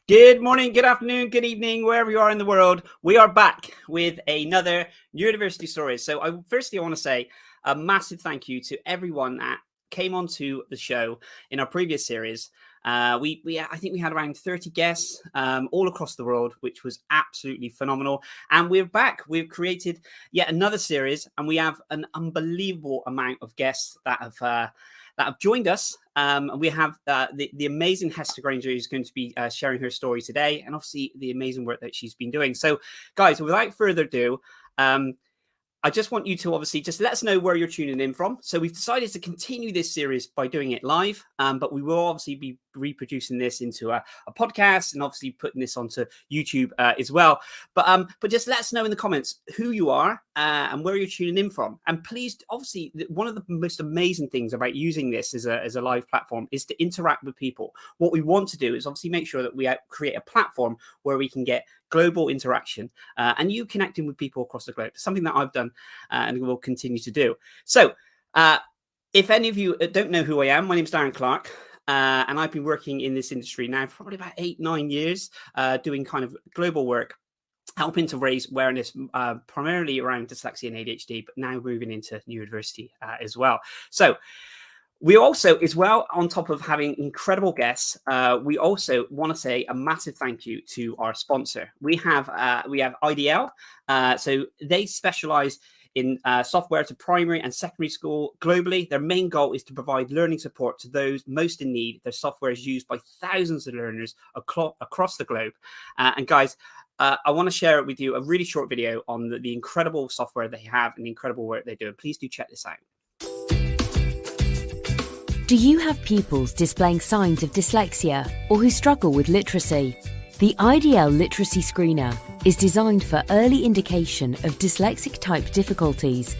Good morning, good afternoon, good evening, wherever you are in the world. We are back with another Neurodiversity Stories. So I want to say a massive thank you to everyone that came onto the show in our previous series. I think we had around 30 guests all across the world, which was absolutely phenomenal. And we're back. We've created yet another series, and we have an unbelievable amount of guests that have joined us. We have the amazing Hester Grainger, who's going to be sharing her story today, and obviously the amazing work that she's been doing. So, guys, without further ado, I just want you to obviously just let us know where you're tuning in from. So we've decided to continue this series by doing it live, but we will obviously be reproducing this into a podcast and obviously putting this onto YouTube as well. But just let us know in the comments who you are and where you're tuning in from. And please, obviously, one of the most amazing things about using this as a live platform is to interact with people. What we want to do is obviously make sure that we create a platform where we can get global interaction and you connecting with people across the globe. Something that I've done and will continue to do. So if any of you don't know who I am, my name is Darren Clark. And I've been working in this industry now for probably about 8-9 years, doing kind of global work, helping to raise awareness primarily around dyslexia and ADHD, but now moving into neurodiversity as well. So we also, as well, on top of having incredible guests, we also want to say a massive thank you to our sponsor. We have IDL. So they specialize in software to primary and secondary school globally. Their main goal is to provide learning support to those most in need. Their software is used by thousands of learners across the globe. And guys, I want to share with you a really short video on the incredible software they have and the incredible work they do. Please do check this out. Do you have pupils displaying signs of dyslexia or who struggle with literacy? The IDL Literacy Screener is designed for early indication of dyslexic-type difficulties.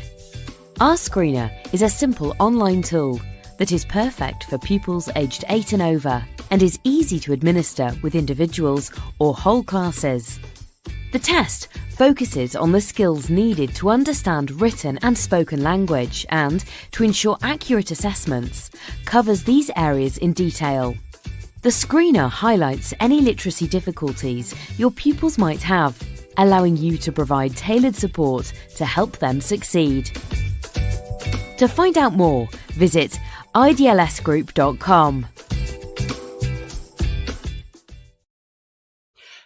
Our screener is a simple online tool that is perfect for pupils aged 8 and over and is easy to administer with individuals or whole classes. The test focuses on the skills needed to understand written and spoken language and, to ensure accurate assessments, covers these areas in detail. The screener highlights any literacy difficulties your pupils might have, allowing you to provide tailored support to help them succeed. To find out more, visit idlsgroup.com.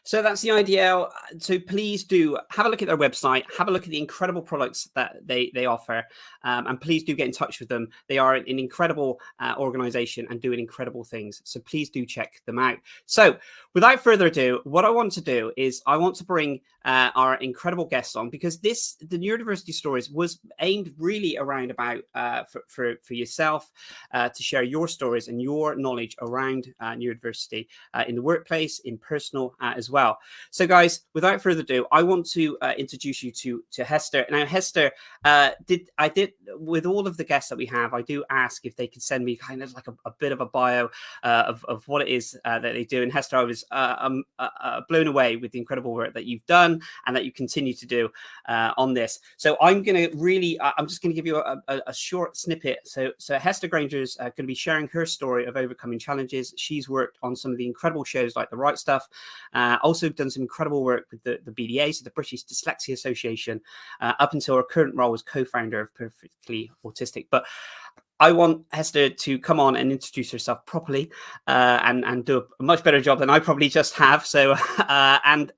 So that's the IDL. So please do have a look at their website, have a look at the incredible products that they offer, and please do get in touch with them. They are an incredible organization and doing incredible things. So please do check them out. So without further ado, what I want to do is I want to bring our incredible guests on, because the Neurodiversity Stories was aimed really around about for yourself to share your stories and your knowledge around neurodiversity in the workplace, in personal as well. So guys, without further ado, I want to introduce you to Hester. Now, Hester, with all of the guests that we have, I do ask if they could send me kind of like a bit of a bio of what it is that they do. And Hester, I was blown away with the incredible work that you've done and that you continue to do on this. So I'm just going to give you a short snippet. So Hester Grainger is going to be sharing her story of overcoming challenges. She's worked on some of the incredible shows like the Wright Stuff, also done some incredible work with the BDA, so the British Dyslexia Association, up until her current role as co-founder of Perfectly Autistic. But I want Hester to come on and introduce herself properly and do a much better job than I probably just have. So and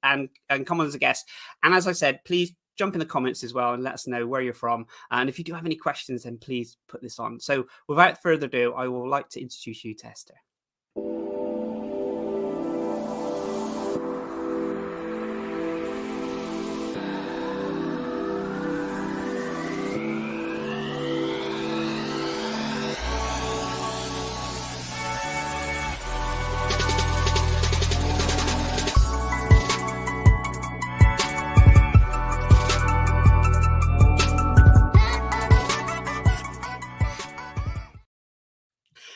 come on as a guest. And as I said, please jump in the comments as well and let us know where you're from. And if you do have any questions, then please put this on. So without further ado, I would like to introduce you to Hester.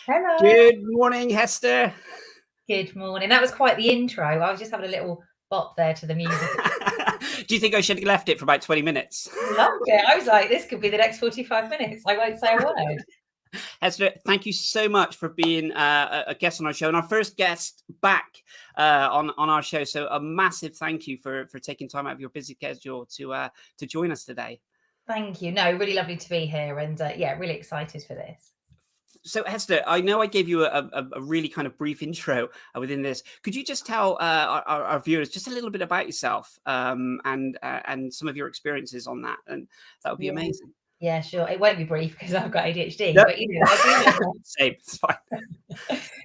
Hello. Good morning, Hester. Good morning. That was quite the intro. I was just having a little bop there to the music. Do you think I should have left it for about 20 minutes? Loved it. I was like, this could be the next 45 minutes. I won't say a word. Hester, thank you so much for being a guest on our show, and our first guest back on our show. So a massive thank you for taking time out of your busy schedule to join us today. Thank you. No, really lovely to be here, and really excited for this. So Hester, I know I gave you a really kind of brief intro within this. Could you just tell our viewers just a little bit about yourself and some of your experiences on that? And that would be amazing. Yeah, sure. It won't be brief because I've got ADHD, Yep. but I do. Same, it's fine.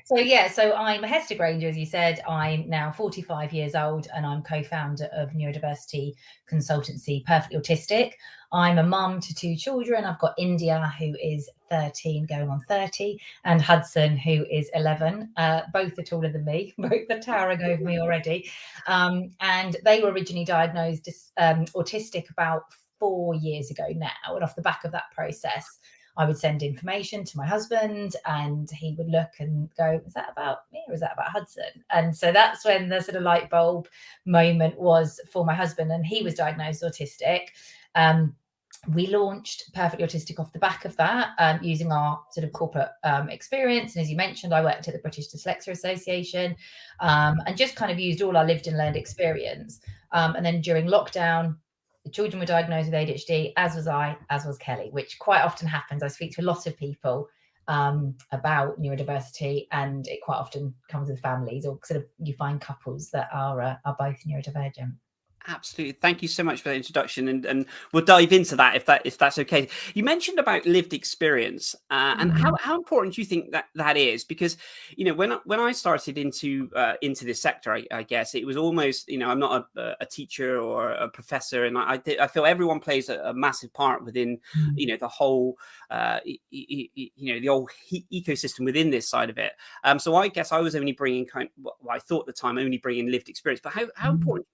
So I'm Hester Grainger, as you said. I'm now 45 years old and I'm co-founder of Neurodiversity consultancy, Perfectly Autistic. I'm a mum to 2 children. I've got India, who is 13 going on 30, and Hudson, who is 11. Both are taller than me, both are towering over me already. And they were originally diagnosed autistic about 4 years ago now. And off the back of that process, I would send information to my husband and he would look and go, is that about me or is that about Hudson? And so that's when the sort of light bulb moment was for my husband, and he was diagnosed autistic. We launched Perfectly Autistic off the back of that, using our sort of corporate experience. And as you mentioned, I worked at the British Dyslexia Association, and just kind of used all our lived and learned experience. And then during lockdown, the children were diagnosed with ADHD, as was I, as was Kelly, which quite often happens. I speak to a lot of people about neurodiversity, and it quite often comes with families, or sort of you find couples that are both neurodivergent. Absolutely. Thank you so much for the introduction, and we'll dive into that if that's okay. You mentioned about lived experience and how important do you think that is? Because when I started into this sector, I guess it was almost I'm not a teacher or a professor, and I feel everyone plays a massive part within the whole the whole ecosystem within this side of it. So I guess I was only bringing I thought at the time only bringing lived experience, but how important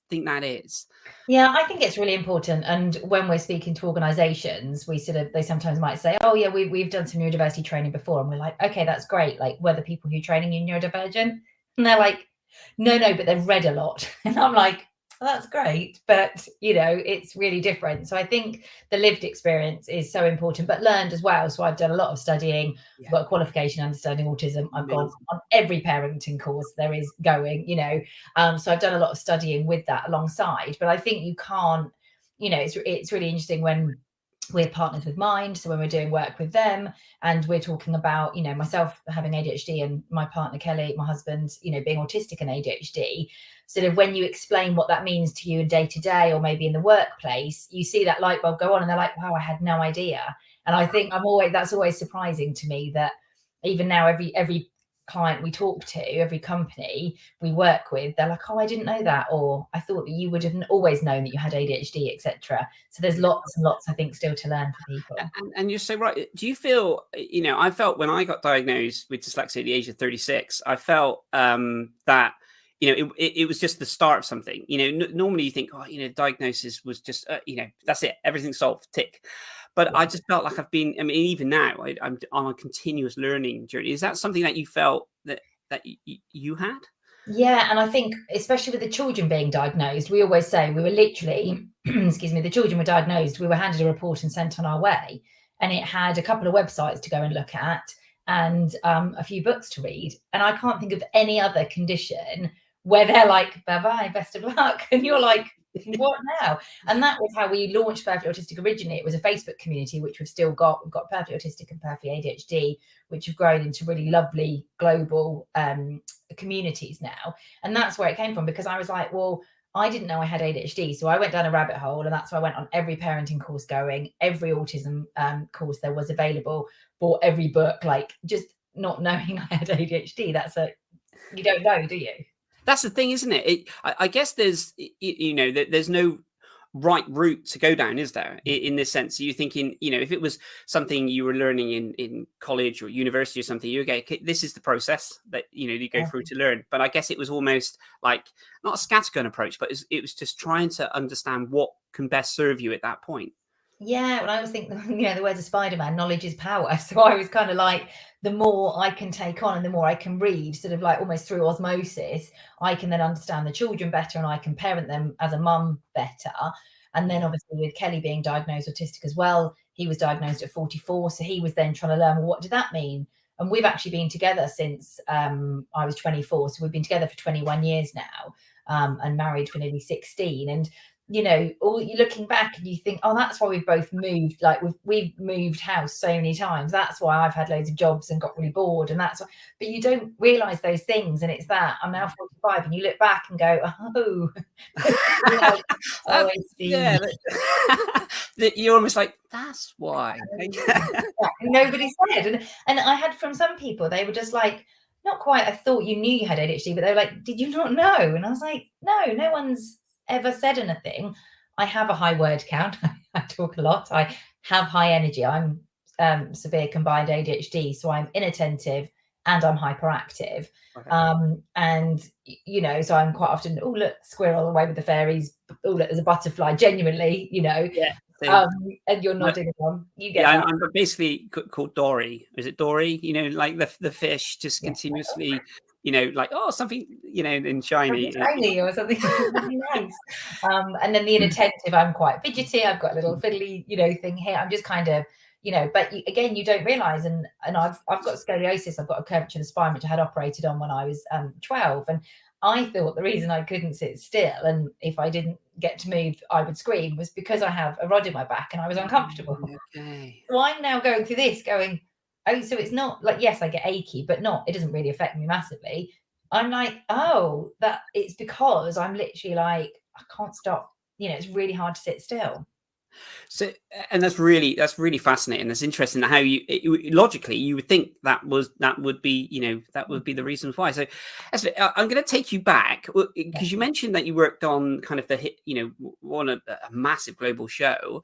think that is? Yeah, I think it's really important. And when we're speaking to organizations, they sometimes might say, oh yeah, we've done some neurodiversity training before, and we're like, okay, that's great, like, were the people who are training you neurodivergent? And they're like, no, but they've read a lot. And I'm like, well, that's great, but it's really different. So I think the lived experience is so important, but learned as well. So I've done a lot of studying. I've got a qualification understanding autism. I've gone on every parenting course there is going, so I've done a lot of studying with that alongside. But I think you can't, it's really interesting when we're partners with Mind. So when we're doing work with them and we're talking about, myself having ADHD and my partner, Kelly, my husband, being autistic and ADHD, sort of when you explain what that means to you in day to day, or maybe in the workplace, you see that light bulb go on and they're like, wow, I had no idea. And I think that's always surprising to me that even now, every client we talk to, every company we work with, they're like, oh, I didn't know that, or I thought that you would have always known that you had ADHD, etc. So there's lots and lots, I think, still to learn for people. And you're so right. Do you feel, I felt when I got diagnosed with dyslexia at the age of 36, I felt that it was just the start of something. Normally you think, diagnosis was just that's it, everything's solved, tick. But I just felt like even now, I'm on a continuous learning journey. Is that something that you felt that you had? Yeah, and I think especially with the children being diagnosed, we always say we were literally, the children were diagnosed, we were handed a report and sent on our way. And it had a couple of websites to go and look at and a few books to read. And I can't think of any other condition where they're like, bye-bye, best of luck. And you're like, what now? And that was how we launched Perfectly Autistic originally. It was a Facebook community, which we've still got. We've got Perfectly Autistic and Perfectly ADHD, which have grown into really lovely global communities now. And that's where it came from, because I was like, well, I didn't know I had ADHD. So I went down a rabbit hole, and that's why I went on every parenting course going, every autism course there was available, bought every book, like just not knowing I had ADHD. You don't know, do you? That's the thing, isn't it? I guess there's no right route to go down, is there? In this sense, you're thinking, if it was something you were learning in college or university or something, okay, this is the process that you go through to learn. But I guess it was almost like not a scattergun approach, but it was just trying to understand what can best serve you at that point. Yeah, well, I was thinking, the words of Spider-Man, knowledge is power. So I was kind of like, the more I can take on and the more I can read, sort of like almost through osmosis, I can then understand the children better and I can parent them as a mum better. And then obviously with Kelly being diagnosed autistic as well, he was diagnosed at 44. So he was then trying to learn, well, what did that mean? And we've actually been together since I was 24. So we've been together for 21 years now, and married for nearly 16. And, you know, all you're looking back and you think, oh, that's why we've both moved. Like we've moved house so many times. That's why I've had loads of jobs and got really bored. And that's why, but you don't realize those things. And it's that I'm now 45 and you look back and go, oh, like, oh, I see. Yeah. You're almost like, that's why. Nobody said. And I had from some people, they were just like, not quite, I thought you knew you had ADHD, but they were like, did you not know? And I was like, no one's ever said anything. I have a high word count. I talk a lot. I have high energy. I'm severe combined ADHD, so I'm inattentive and I'm hyperactive. Okay. And you know, so I'm quite often, oh look, squirrel away with the fairies. Oh look, there's a butterfly. Genuinely, you know. Yeah. And you're nodding along. You get that. I'm basically called Dory. Is it Dory? You know, like the fish just continuously. You know, like, oh, something, you know, in shiny or something really nice. And then the inattentive, I'm quite fidgety. I've got a little fiddly, you know, thing here. I'm just kind of, you know, but again, you don't realize. And I've got scoliosis. I've got a curvature of the spine, which I had operated on when I was 12. And I thought the reason I couldn't sit still, and if I didn't get to move, I would scream, was because I have a rod in my back and I was uncomfortable. Okay. So I'm now going through this going, oh, so it's not like, yes, I get achy, but it doesn't really affect me massively. I'm like, oh, that it's because I'm literally like, I can't stop. You know, it's really hard to sit still. So, and that's really fascinating. That's interesting how logically you would think that would be, you know, that would be the reasons why. So I'm going to take you back because you mentioned that you worked on kind of the hit, you know, on a massive global show.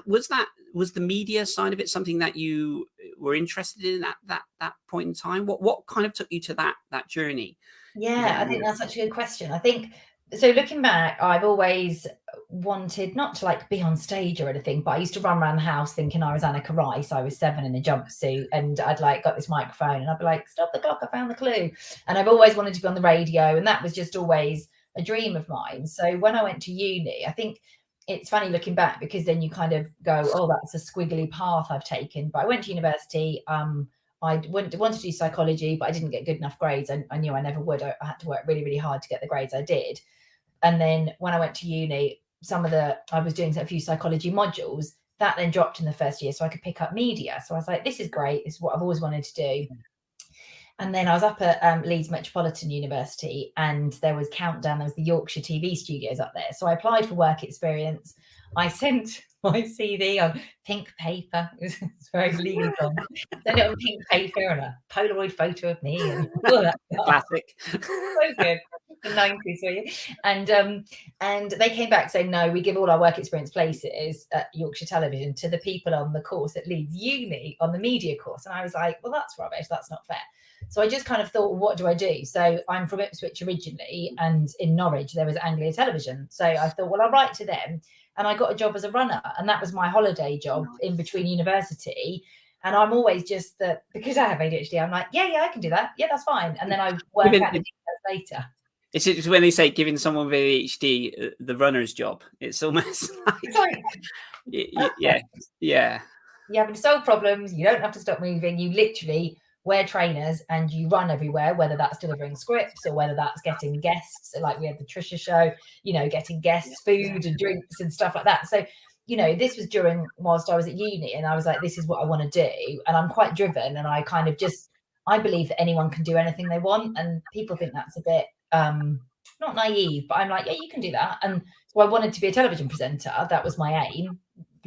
Was the media side of it something that you were interested in at that point in time? What kind of took you to that journey? Yeah, I think that's such a good question. I think so. Looking back, I've always wanted not to like be on stage or anything, but I used to run around the house thinking I was Annika Rice. I was 7 in a jumpsuit and I'd like got this microphone and I'd be like, stop the clock, I found the clue. And I've always wanted to be on the radio, and that was just always a dream of mine. So when I went to uni, I think it's funny looking back because then you kind of go, oh, that's a squiggly path I've taken. But I went to university. I wanted to do psychology, but I didn't get good enough grades. I knew I never would. I had to work really, really hard to get the grades I did. And then when I went to uni, I was doing a few psychology modules that then dropped in the first year so I could pick up media. So I was like, this is great. This is what I've always wanted to do. And then I was up at Leeds Metropolitan University and there was Countdown. There was the Yorkshire TV studios up there. So I applied for work experience. I sent my CV on pink paper. It was very legal. Sent it on pink paper and a Polaroid photo of me. And all that classic. So good. The 90s for you. And they came back saying, no, we give all our work experience places at Yorkshire Television to the people on the course at Leeds Uni on the media course. And I was like, well, that's rubbish. That's not fair. So I just kind of thought, well, what do I do? So I'm from Ipswich originally, and in Norwich there was Anglia Television. So I thought, well, I'll write to them. And I got a job as a runner, and that was my holiday job in between university. And I'm always just because I have ADHD, I'm like, yeah, I can do that. Yeah, that's fine. And then I work out the details later. It's when they say giving someone with ADHD the runner's job. It's almost like, yeah. You having to solve problems. You don't have to stop moving. You literally wear trainers and you run everywhere, whether that's delivering scripts or whether that's getting guests. Like we had the Trisha show, you know, getting guests, food and drinks and stuff like that. So, you know, this was whilst I was at uni, and I was like, this is what I want to do. And I'm quite driven, and I kind of I believe that anyone can do anything they want. And people think that's a bit not naive, but I'm like, yeah, you can do that. And so I wanted to be a television presenter. That was my aim,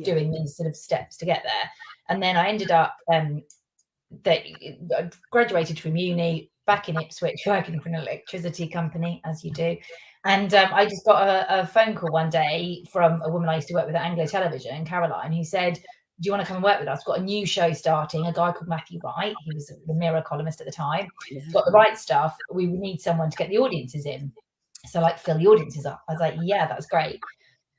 doing these sort of steps to get there. And then I ended up I graduated from uni back in Ipswich, working for an electricity company, as you do. And I just got a phone call one day from a woman I used to work with at Anglia Television, Caroline, who said, do you want to come and work with us? Got a new show starting, a guy called Matthew Wright. He was the Mirror columnist at the time. Got the Wright Stuff. We would need someone to get the audiences in. So like fill the audiences up. I was like, yeah, that's great.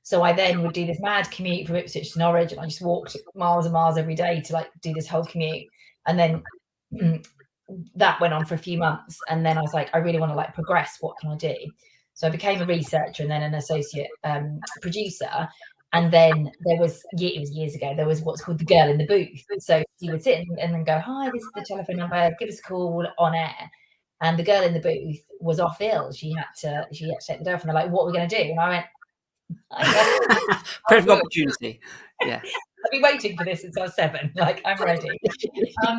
So I then would do this mad commute from Ipswich to Norwich, and I just walked miles and miles every day to like do this whole commute. And then that went on for a few months. And then I was like, I really want to like progress. What can I do? So I became a researcher and then an associate producer. And then it was years ago, there was what's called the girl in the booth. So you would sit and then go, hi, this is the telephone number, give us a call on air. And the girl in the booth was off ill. She had to take the day off, and they're like, what are we going to do? And I went, perfect opportunity. Yeah. I've been waiting for this since I was 7. Like, I'm ready.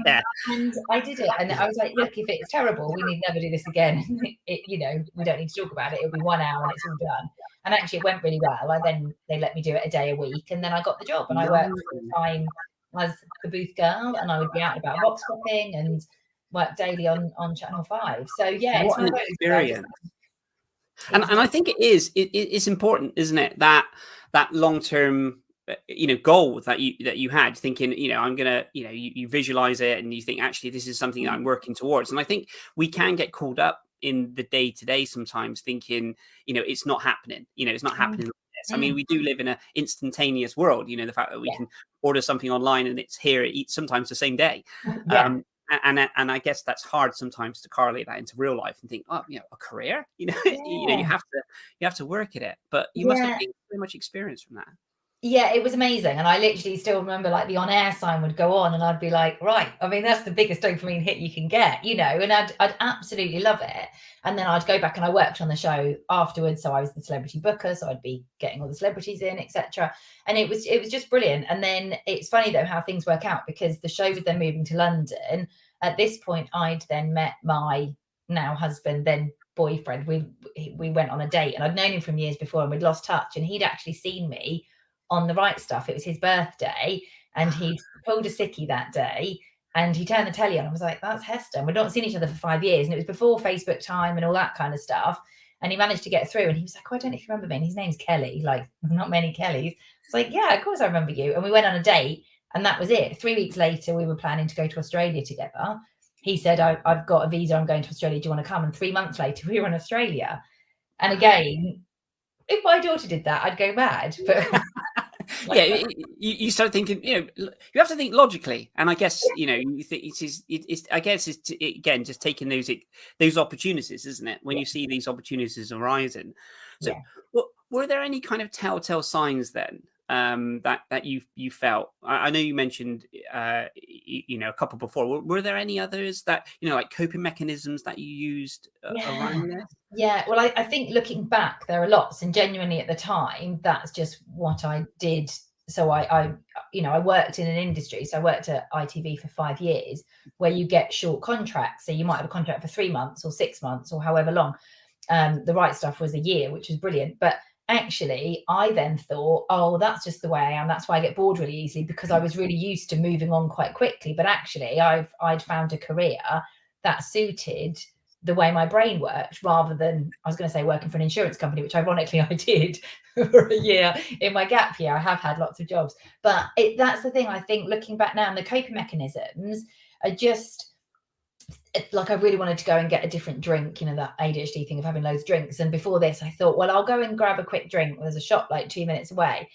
Yeah. And I did it. And I was like, look, if it's terrible, we need never do this again. We don't need to talk about it. It'll be 1 hour and it's all done. And actually, it went really well. They let me do it a day a week. And then I got the job, and I worked full time as the booth girl. And I would be out about box popping and work daily on Channel 5. So, yeah, what an experience. And I think it's important, isn't it, that long-term goal that you had, thinking, I'm gonna, you visualize it and you think, actually, this is something that I'm working towards. And I think we can get caught up in the day-to-day sometimes, thinking, it's not happening, it's not happening. I mean, we do live in an instantaneous world, the fact that we can order something online and it's here, sometimes the same day. And I guess that's hard sometimes to correlate that into real life and think, oh, a career, you have to work at it, but you must have gained so much experience from that. Yeah, it was amazing. And I literally still remember, like, the on-air sign would go on and I'd be like, right, I mean, that's the biggest dopamine hit you can get, and I'd absolutely love it. And then I'd go back and I worked on the show afterwards. So I was the celebrity booker, so I'd be getting all the celebrities in, etc. And it was just brilliant. And then it's funny, though, how things work out, because the show was then moving to London. At this point, I'd then met my now husband, then boyfriend. We went on a date, and I'd known him from years before, and we'd lost touch. And he'd actually seen me on the Wright Stuff. It was his birthday, and he pulled a sickie that day, and he turned the telly on. I was like, that's Hester. And we'd not seen each other for 5 years, and it was before Facebook time and all that kind of stuff. And he managed to get through, and he was like, oh, I don't know if you remember me. And his name's Kelly. Like, not many Kellys. I was like, yeah, of course I remember you. And we went on a date, and that was it. 3 weeks later, we were planning to go to Australia together. He said, I've got a visa, I'm going to Australia, do you want to come? And 3 months later, we were in Australia. And again, if my daughter did that, I'd go mad. But you start thinking, you have to think logically, and I guess you think it's again just taking those opportunities, isn't it? When you see these opportunities arising. So, were there any kind of telltale signs then that you felt? I know you mentioned a couple before. Were there any others that like coping mechanisms that you used around this? Yeah, well, I think looking back, there are lots, and genuinely at the time, that's just what I did. So I worked in an industry. So I worked at ITV for 5 years, where you get short contracts. So you might have a contract for 3 months or 6 months or however long. The Wright Stuff was a year, which was brilliant. But actually, I then thought, oh, that's just the way I am. That's why I get bored really easily, because I was really used to moving on quite quickly. But actually, I'd found a career that suited the way my brain worked, rather than, I was going to say, working for an insurance company, which ironically I did for a year in my gap year. I have had lots of jobs, but that's the thing. I think looking back now, and the coping mechanisms are just like, I really wanted to go and get a different drink, that ADHD thing of having loads of drinks. And before this, I thought, well, I'll go and grab a quick drink. There's a shop like 2 minutes away.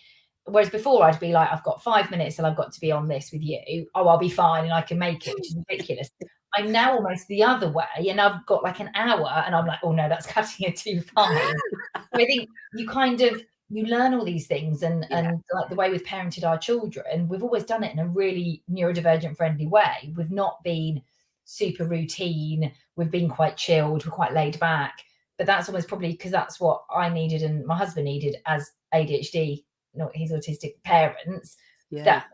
Whereas before, I'd be like, I've got 5 minutes till I've got to be on this with you. Oh, I'll be fine and I can make it, which is ridiculous. I'm now almost the other way, and I've got like an hour, and I'm like, oh no, that's cutting it too fine. So I think you learn all these things, and like the way we've parented our children, we've always done it in a really neurodivergent friendly way. We've not been super routine. We've been quite chilled. We're quite laid back. But that's almost probably because that's what I needed and my husband needed as ADHD, not his autistic parents. That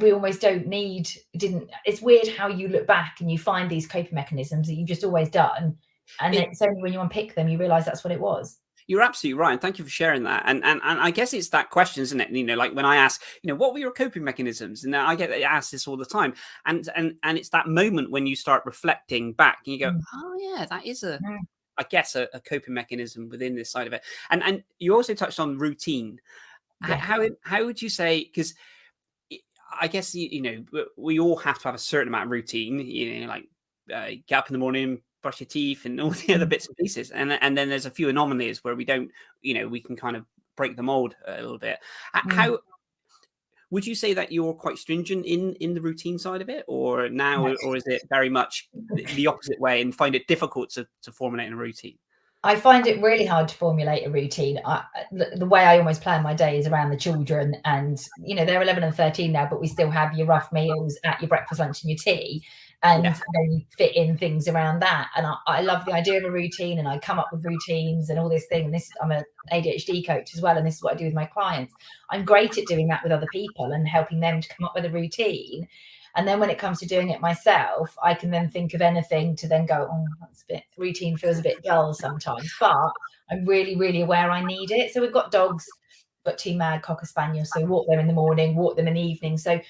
we almost didn't. It's weird how you look back and you find these coping mechanisms that you've just always done, and it's only when you unpick them you realize that's what it was. You're absolutely right, and thank you for sharing that. And I guess it's that question, isn't it? Like when I ask, what were your coping mechanisms, and I get asked this all the time, and it's that moment when you start reflecting back and you go, oh yeah, that is I guess a coping mechanism within this side of it. And you also touched on routine. How would you say, because I guess, we all have to have a certain amount of routine, like get up in the morning, brush your teeth and all the other bits and pieces. And then there's a few anomalies where we don't, we can kind of break the mold a little bit. How would you say that you're quite stringent in the routine side of it, or now, or is it very much the opposite way and find it difficult to formulate a routine? I find it really hard to formulate a routine. The way I almost plan my day is around the children, and they're 11 and 13 now, but we still have your rough meals at your breakfast, lunch, and your tea, and then you fit in things around that. And I love the idea of a routine, and I come up with routines and all this thing. And I'm an ADHD coach as well, and this is what I do with my clients. I'm great at doing that with other people and helping them to come up with a routine. And then when it comes to doing it myself, I can then think of anything to then go, oh, that's a bit, routine feels a bit dull sometimes, but I'm really, really aware I need it. So we've got dogs, got 2 mad cocker spaniels. So walk them in the morning, walk them in the evening. So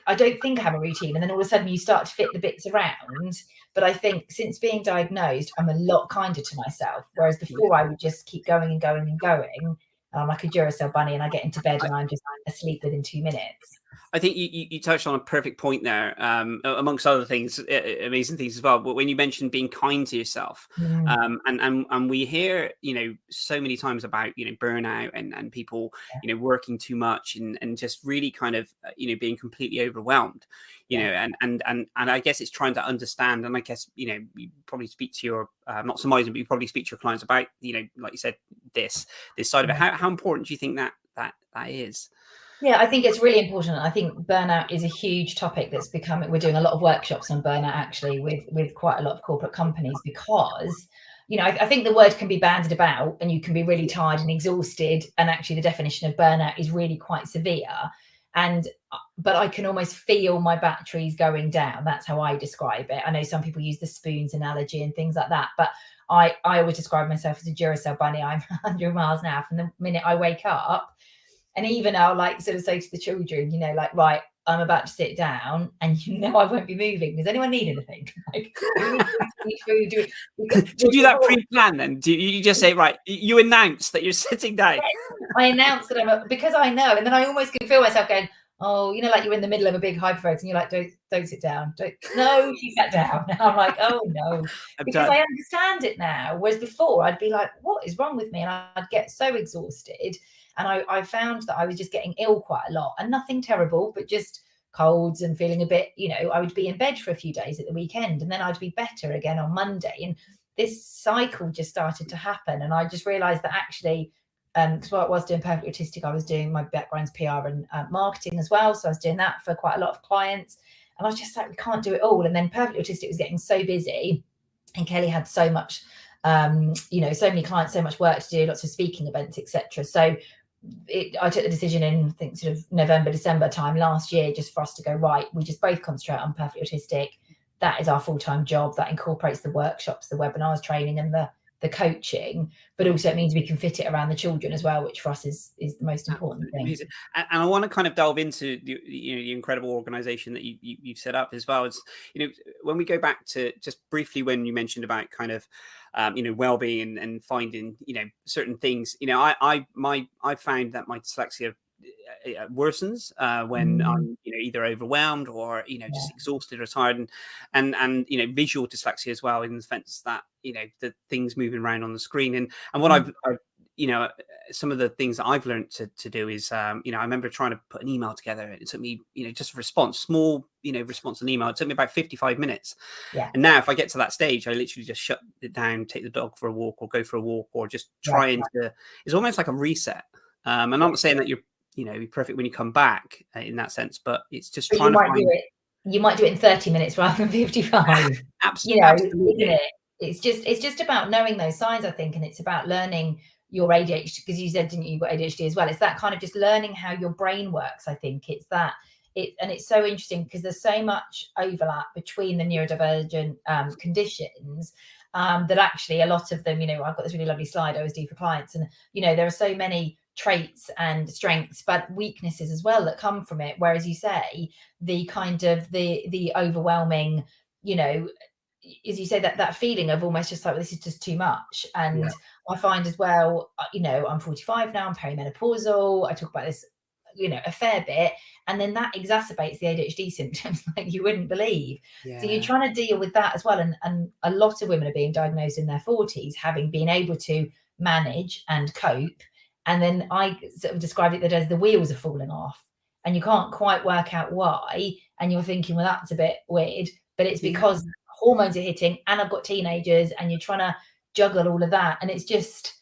I don't think I have a routine. And then all of a sudden you start to fit the bits around. But I think since being diagnosed, I'm a lot kinder to myself. Whereas before I would just keep going and going and going. And I'm like a Duracell bunny, and I get into bed and I'm just asleep within 2 minutes. I think you touched on a perfect point there, amongst other things, amazing things as well. But when you mentioned being kind to yourself, and we hear, so many times about, burnout and people, working too much and just really kind of, being completely overwhelmed, and I guess it's trying to understand. And I guess, you probably speak to your, not surmising, but you probably speak to your clients about, like you said, this side of it. How important do you think that is? Yeah, I think it's really important. I think burnout is a huge topic that's becoming, we're doing a lot of workshops on burnout actually with quite a lot of corporate companies, because, I think the word can be bandied about and you can be really tired and exhausted. And actually the definition of burnout is really quite severe. But I can almost feel my batteries going down. That's how I describe it. I know some people use the spoons analogy and things like that, but I always describe myself as a Duracell bunny. I'm 100 miles an hour from the minute I wake up. And even I'll sort of say to the children, right, I'm about to sit down and I won't be moving. Does anyone need anything? Do you do that pre-plan then? Do you just say, right, you announce that you're sitting down? Yes, I announce that because I know. And then I almost can feel myself going, oh, like you're in the middle of a big hyperfocus and you're like, don't sit down. No, she sat down. And I'm like, oh no, because I understand it now. Whereas before I'd be like, what is wrong with me? And I'd get so exhausted. And I found that I was just getting ill quite a lot, and nothing terrible, but just colds and feeling a bit, I would be in bed for a few days at the weekend and then I'd be better again on Monday. And this cycle just started to happen. And I just realized that actually, because while I was doing Perfectly Autistic, I was doing my background's PR and marketing as well. So I was doing that for quite a lot of clients. And I was just like, we can't do it all. And then Perfectly Autistic was getting so busy, and Kelly had so much, so many clients, so much work to do, lots of speaking events, etc. So I took the decision in, I think, sort of November, December time last year, just for us to go, right, we just both concentrate on Perfectly Autistic. That is our full-time job. That incorporates the workshops, the webinars, training, and the coaching, but also it means we can fit it around the children as well, which for us is the most important thing. Amazing. And I want to kind of delve into the incredible organization that you've set up as well. As when we go back to just briefly when you mentioned about kind of well-being and finding certain things, I found that my dyslexia worsens when I'm either overwhelmed or just exhausted or tired, and visual dyslexia as well, in the sense that the things moving around on the screen, and what I've some of the things that I've learned to do is I remember trying to put an email together. It took me just a response, small response an email. It took me about 55 minutes. And now if I get to that stage, I literally just shut it down, take the dog for a walk, or go for a walk, or just try into it's almost like a reset. And I'm not saying that you're perfect when you come back in that sense, but it's just trying to find you might do it in 30 minutes rather than 55. Absolutely. Isn't it? It's just about knowing those signs, I think, and it's about learning your ADHD, because you said, didn't you, you've got ADHD as well. It's that kind of just learning how your brain works. I think it's that and it's so interesting because there's so much overlap between the neurodivergent conditions that actually a lot of them, I've got this really lovely slide I always do for clients, and there are so many traits and strengths but weaknesses as well that come from it, whereas you say the kind of the overwhelming, as you say, that feeling of almost just like, well, this is just too much. And I find as well, I'm 45 now, I'm perimenopausal, I talk about this a fair bit, and then that exacerbates the ADHD symptoms like you wouldn't believe. So you're trying to deal with that as well, and a lot of women are being diagnosed in their 40s having been able to manage and cope. And then I sort of described it that as the wheels are falling off and you can't quite work out why. And you're thinking, well, that's a bit weird, but it's because hormones are hitting and I've got teenagers, and you're trying to juggle all of that. And it's just,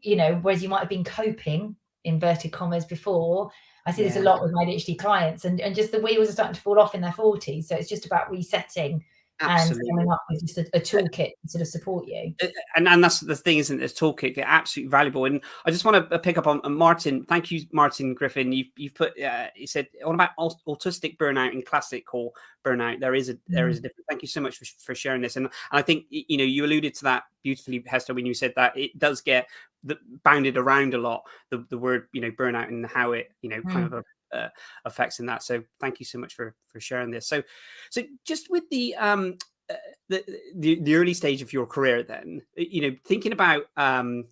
you know, whereas you might have been coping, inverted commas, before. I see this a lot with my ADHD clients, and just the wheels are starting to fall off in their 40s. So it's just about resetting. Absolutely. And coming up with just a toolkit to sort of support you. And that's the thing, isn't it? This toolkit, they're absolutely valuable. And I just want to pick up on Martin. Thank you, Martin Griffin. You've put, you said, what about autistic burnout and classical burnout? There is a difference. Thank you so much for sharing this. And I think, you know, you alluded to that beautifully, Hester, when you said that it does get bounded around a lot, the word, you know, burnout, and how it, you know, kind of effects in that. So thank you so much for sharing this. So just with the early stage of your career, then, you know, thinking about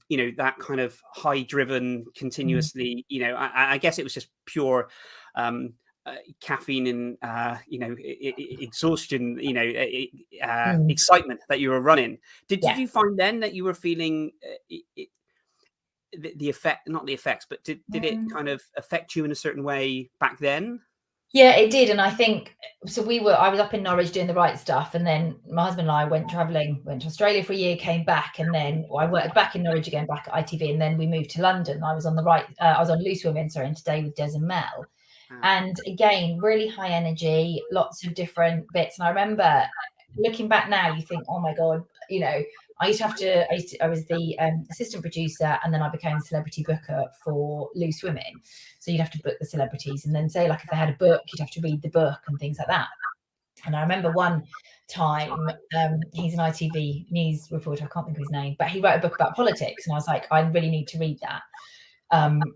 you know, that kind of high driven continuously, you know, I guess it was just pure caffeine and you know, exhaustion, you know, excitement that you were running. Did you find then that you were feeling the effect, not the effects, but did it kind of affect you in a certain way back then? Yeah, it did. And I think, so I was up in Norwich doing the Wright Stuff, and then my husband and I went traveling, went to Australia for a year, came back, and then I worked back in Norwich again, back at ITV, and then we moved to London. I was on I was on Loose Women, sorry, and Today with Des and Mel. And again, really high energy, lots of different bits. And I remember looking back now, you think, oh my God, you know, I was the assistant producer, and then I became a celebrity booker for Loose Women. So you'd have to book the celebrities, and then say, like, if they had a book, you'd have to read the book and things like that. And I remember one time, he's an ITV news reporter, I can't think of his name, but he wrote a book about politics, and I was like, I really need to read that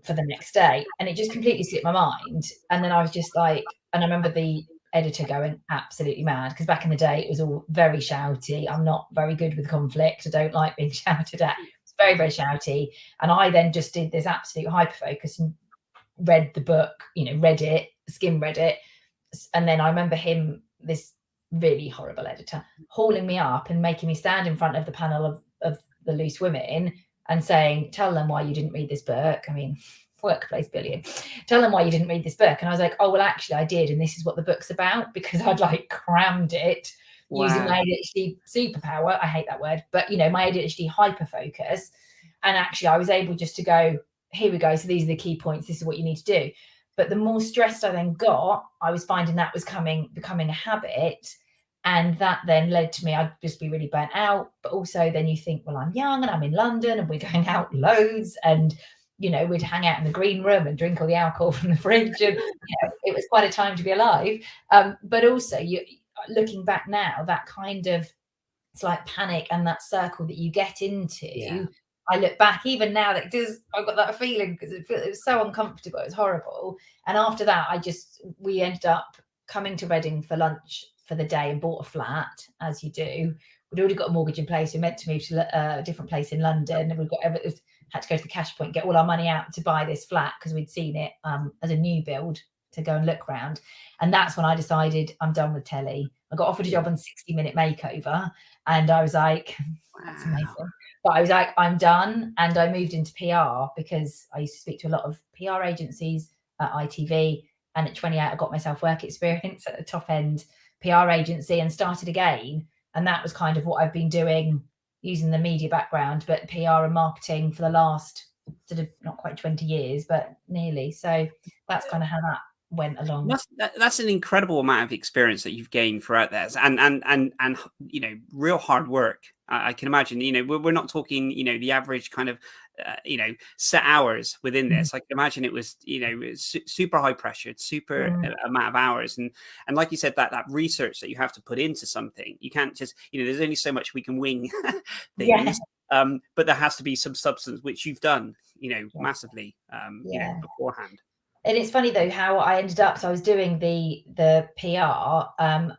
for the next day. And it just completely slipped my mind. And then I was just like, and I remember the editor going absolutely mad, because back in the day it was all very shouty. I'm not very good with conflict. I don't like being shouted at. It's very, very shouty. And I then just did this absolute hyper focus and read the book, you know, skim read it. And then I remember him, this really horrible editor, hauling me up and making me stand in front of the panel of the Loose Women and saying, tell them why you didn't read this book. I mean, workplace billion. Tell them why you didn't read this book. And I was like, oh, well, actually I did. And this is what the book's about, because I'd like crammed it using my ADHD superpower. I hate that word, but, you know, my ADHD hyper focus. And actually I was able just to go, here we go. So these are the key points. This is what you need to do. But the more stressed I then got, I was finding that was becoming a habit. And that then led to me, I'd just be really burnt out. But also then you think, well, I'm young and I'm in London and we're going out loads, and, you know, we'd hang out in the green room and drink all the alcohol from the fridge. And, you know, it was quite a time to be alive. But also, you looking back now, that kind of slight panic and that circle that you get into, I look back even now, that I've got that feeling, because it was so uncomfortable. It was horrible. And after that, we ended up coming to Reading for lunch for the day and bought a flat, as you do. We'd already got a mortgage in place. We meant to move to a different place in London, and had to go to the cash point, get all our money out to buy this flat, because we'd seen it as a new build to go and look around. And that's when I decided I'm done with telly. I got offered a job on 60-Minute Makeover, and I was like, that's amazing. But I was like, I'm done. And I moved into PR, because I used to speak to a lot of PR agencies at ITV. And at 28, I got myself work experience at a top end PR agency and started again. And that was kind of what I've been doing, using the media background, but PR and marketing for the last sort of not quite 20 years, but nearly. So that's kind of how that went along. That's an incredible amount of experience that you've gained throughout this, and you know, real hard work. I can imagine, you know, we're not talking, you know, the average kind of you know, set hours within this. I can imagine it was, you know, super high pressured, super amount of hours, and like you said, that research that you have to put into something. You can't just, you know, there's only so much we can wing things. But there has to be some substance, which you've done, you know, massively you know, beforehand. And it's funny though how I ended up. So I was doing the PR,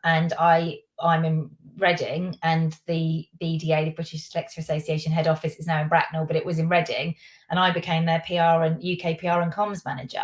and I'm in Reading, and the BDA, the British Dyslexia Association head office, is now in Bracknell, but it was in Reading, and I became their PR and UK PR and comms manager.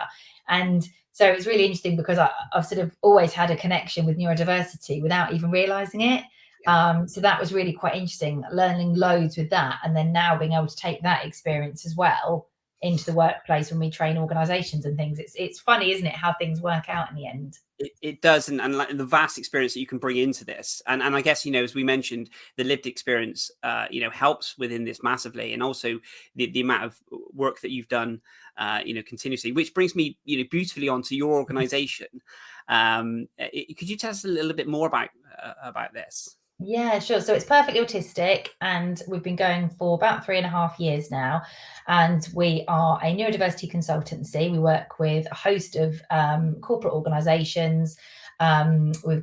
And so it was really interesting, because I've sort of always had a connection with neurodiversity without even realizing it. So that was really quite interesting, learning loads with that, and then now being able to take that experience as well into the workplace when we train organizations and things. It's funny, isn't it, how things work out in the end? It does, and like the vast experience that you can bring into this, and I guess, as we mentioned, the lived experience helps within this massively, and also the amount of work that you've done continuously, which brings me beautifully onto your organization. Could you tell us a little bit more about this? Yeah, sure. So it's Perfectly Autistic, and we've been going for about 3.5 years now. And we are a neurodiversity consultancy. We work with a host of corporate organisations. We're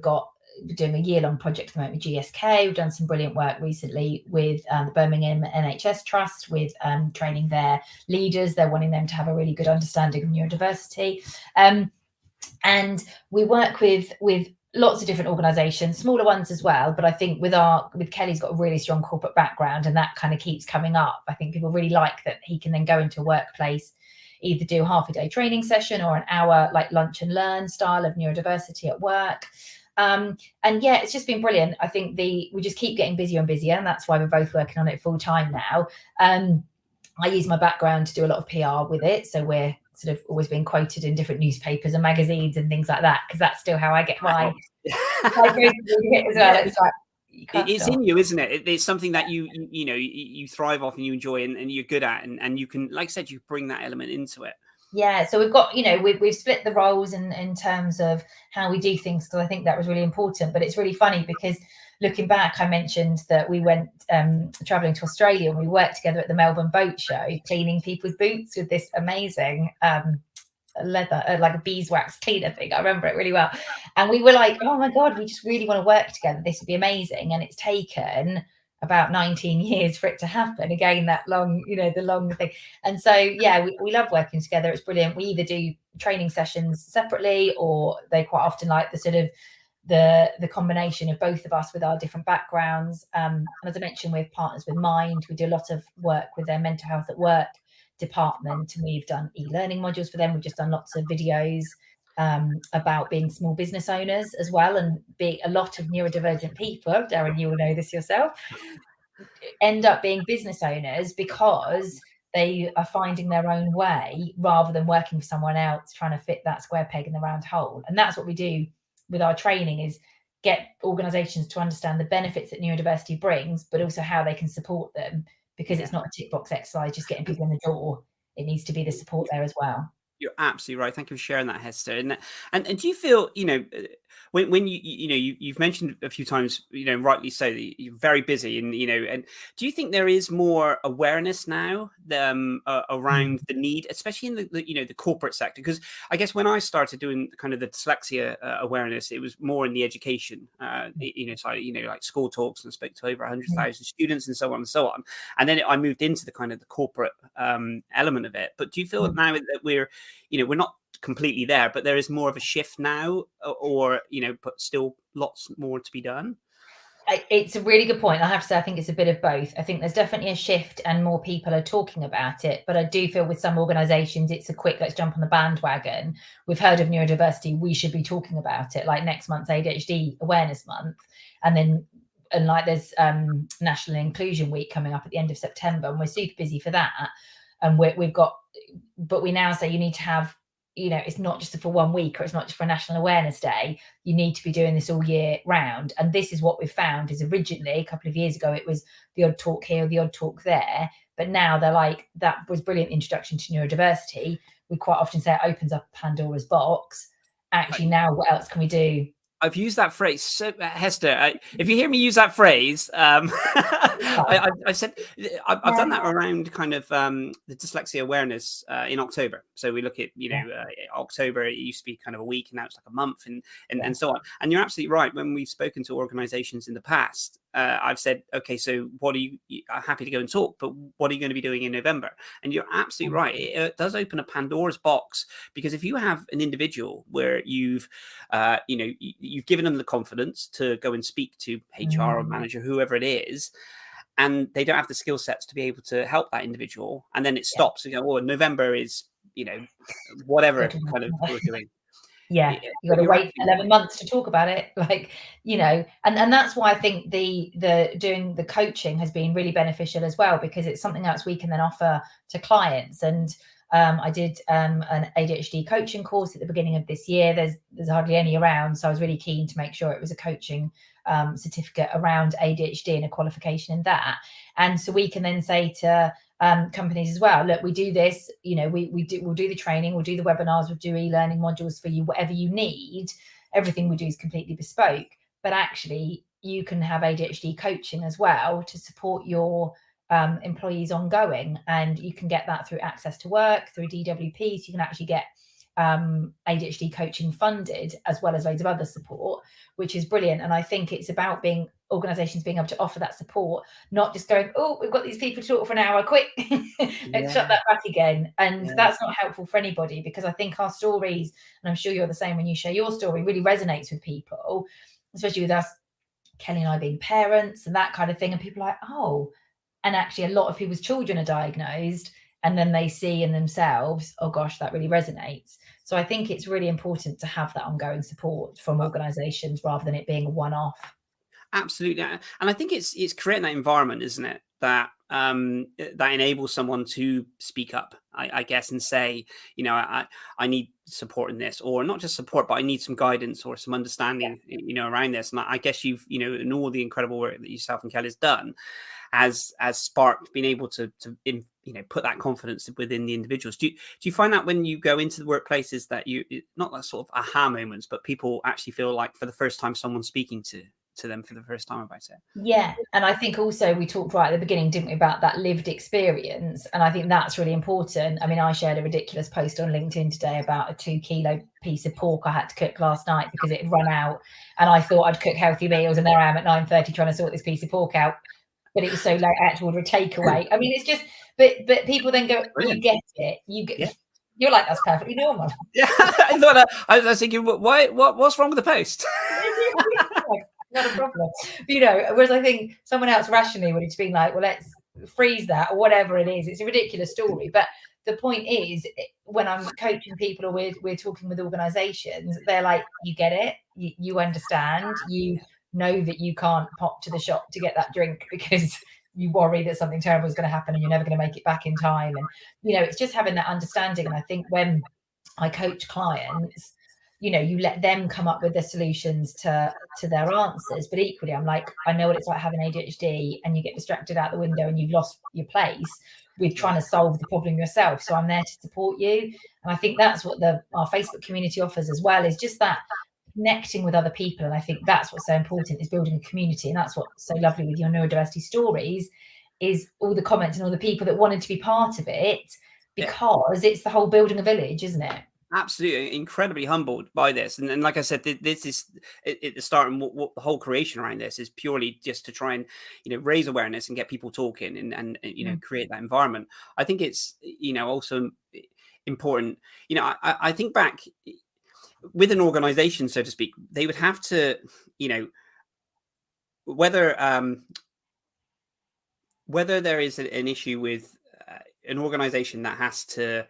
doing a year-long project at the moment with GSK. We've done some brilliant work recently with the Birmingham NHS Trust with training their leaders. They're wanting them to have a really good understanding of neurodiversity. And we work with lots of different organizations, smaller ones as well. But I think with Kelly's got a really strong corporate background, and that kind of keeps coming up. I think people really like that he can then go into a workplace, either do a half a day training session or an hour like lunch and learn style of neurodiversity at work. And yeah, it's just been brilliant. I think we just keep getting busier and busier, and that's why we're both working on it full time now. I use my background to do a lot of PR with it. So we're sort of always being quoted in different newspapers and magazines and things like that, because that's still how I get my as well. It's like, it's in you, isn't it? It's something that you thrive off and you enjoy and you're good at, and you can, like I said, you bring that element into it. Yeah, so we've got, we've split the roles in terms of how we do things, because I think that was really important. But it's really funny because looking back, I mentioned that we went traveling to Australia, and we worked together at the Melbourne Boat Show, cleaning people's boots with this amazing leather, like a beeswax cleaner thing. I remember it really well. And we were like, oh my God, we just really want to work together. This would be amazing. And it's taken about 19 years for it to happen. Again, that long, the long thing. And so, yeah, we love working together. It's brilliant. We either do training sessions separately, or they quite often like the sort of the combination of both of us with our different backgrounds. And as I mentioned, we're partners with Mind. We do a lot of work with their mental health at work department, and we've done e-learning modules for them. We've just done lots of videos about being small business owners as well, and being a lot of neurodivergent people, Darren, you will know this yourself, end up being business owners because they are finding their own way rather than working for someone else, trying to fit that square peg in the round hole. And that's what we do with our training, is get organizations to understand the benefits that neurodiversity brings, but also how they can support them, because it's not a tick box exercise just getting people in the door. It needs to be the support there as well. You're absolutely right. Thank you for sharing that, Hester. And do you feel, when you've mentioned a few times, rightly so, that you're very busy, and and do you think there is more awareness now around the need, especially in the corporate sector? Because I guess when I started doing kind of the dyslexia awareness, it was more in the education, side, like school talks, and spoke to over 100,000 students and so on and so on. And then I moved into the kind of the corporate element of it. But do you feel now that we're not completely there, but there is more of a shift now, or but still lots more to be done? It's a really good point. I have to say, I think it's a bit of both. I think there's definitely a shift and more people are talking about it, but I do feel with some organizations it's a quick, let's jump on the bandwagon. We've heard of neurodiversity, we should be talking about it, like next month's ADHD Awareness Month, and like there's National Inclusion Week coming up at the end of September, and we're super busy for that. And but we now say you need to have, it's not just for 1 week, or it's not just for National Awareness Day. You need to be doing this all year round. And this is what we've found, is originally a couple of years ago, it was the odd talk here, the odd talk there. But now they're like, that was brilliant introduction to neurodiversity. We quite often say it opens up Pandora's box. Actually, now what else can we do? I've used that phrase. So, Hester, if you hear me use that phrase, I said I've done that around kind of the dyslexia awareness in October. So we look at October. It used to be kind of a week, and now it's like a month, and so on. And you're absolutely right. When we've spoken to organisations in the past, I've said, okay, so what are you? I'm happy to go and talk, but what are you going to be doing in November? And you're absolutely right. It does open a Pandora's box, because if you have an individual where you've given them the confidence to go and speak to HR or manager, whoever it is, and they don't have the skill sets to be able to help that individual, and then it stops. You go, well, November is, whatever kind of we're doing. Yeah, you got to wait 11 months to talk about it, like, you know, and that's why I think the doing the coaching has been really beneficial as well, because it's something else we can then offer to clients. And I did an ADHD coaching course at the beginning of this year. There's hardly any around, so I was really keen to make sure it was a coaching certificate around ADHD and a qualification in that. And so we can then say to companies as well, look, we do this, you know, we'll do the training, we'll do the webinars, we'll do e-learning modules for you, whatever you need. Everything we do is completely bespoke, but actually you can have ADHD coaching as well to support your employees ongoing, and you can get that through Access to Work, through DWP, so you can actually get ADHD coaching funded, as well as loads of other support, which is brilliant. And I think it's about organisations being able to offer that support, not just going, oh, we've got these people to talk for an hour, quick, let's shut that back again. And that's not helpful for anybody, because I think our stories, and I'm sure you're the same when you share your story, really resonates with people, especially with us, Kelly and I being parents and that kind of thing. And people are like, oh, and actually a lot of people's children are diagnosed, and then they see in themselves, oh gosh, that really resonates. So I think it's really important to have that ongoing support from organisations rather than it being a one-off. Absolutely. And I think it's creating that environment, isn't it, that that enables someone to speak up, I guess, and say, you know, I need support in this, or not just support, but I need some guidance or some understanding, you know, around this. And I guess you've, you know, and all the incredible work that yourself and Kelly has done has sparked being able to you know, put that confidence within the individuals. Do you find that when you go into the workplaces that you, not that sort of aha moments, but people actually feel like for the first time someone's speaking to them for the first time about it? Yeah, and I think also we talked right at the beginning, didn't we, about that lived experience, and I think that's really important. I mean, I shared a ridiculous post on LinkedIn today about a 2-kilo piece of pork I had to cook last night because it had run out, and I thought I'd cook healthy meals, and there I am at 9:30 trying to sort this piece of pork out, but it was so late I had to order a takeaway. I mean, it's just, but people then go, you get it, you're like, that's perfectly normal. Yeah, I was thinking, what's wrong with the post? Not a problem, you know. Whereas I think someone else rationally would have been like, well, let's freeze that, or whatever it is. It's a ridiculous story, but the point is, when I'm coaching people or we're talking with organisations, they're like, you get it, you understand, you know that you can't pop to the shop to get that drink because you worry that something terrible is going to happen and you're never going to make it back in time. And, you know, it's just having that understanding. And I think when I coach clients, you know, you let them come up with the solutions to their answers. But equally, I'm like, I know what it's like having ADHD, and you get distracted out the window and you've lost your place with trying to solve the problem yourself. So I'm there to support you. And I think that's what our Facebook community offers as well, is just that connecting with other people. And I think that's what's so important, is building a community. And that's what's so lovely with your Neurodiversity Stories, is all the comments and all the people that wanted to be part of it, because it's the whole building a village, isn't it? Absolutely, incredibly humbled by this, and like I said, this is at the start, and what the whole creation around this is purely just to try and, you know, raise awareness and get people talking and you know, create that environment. I think it's, you know, also important. You know, I think back with an organization, so to speak, they would have to, you know, whether there is an issue with an organization that has to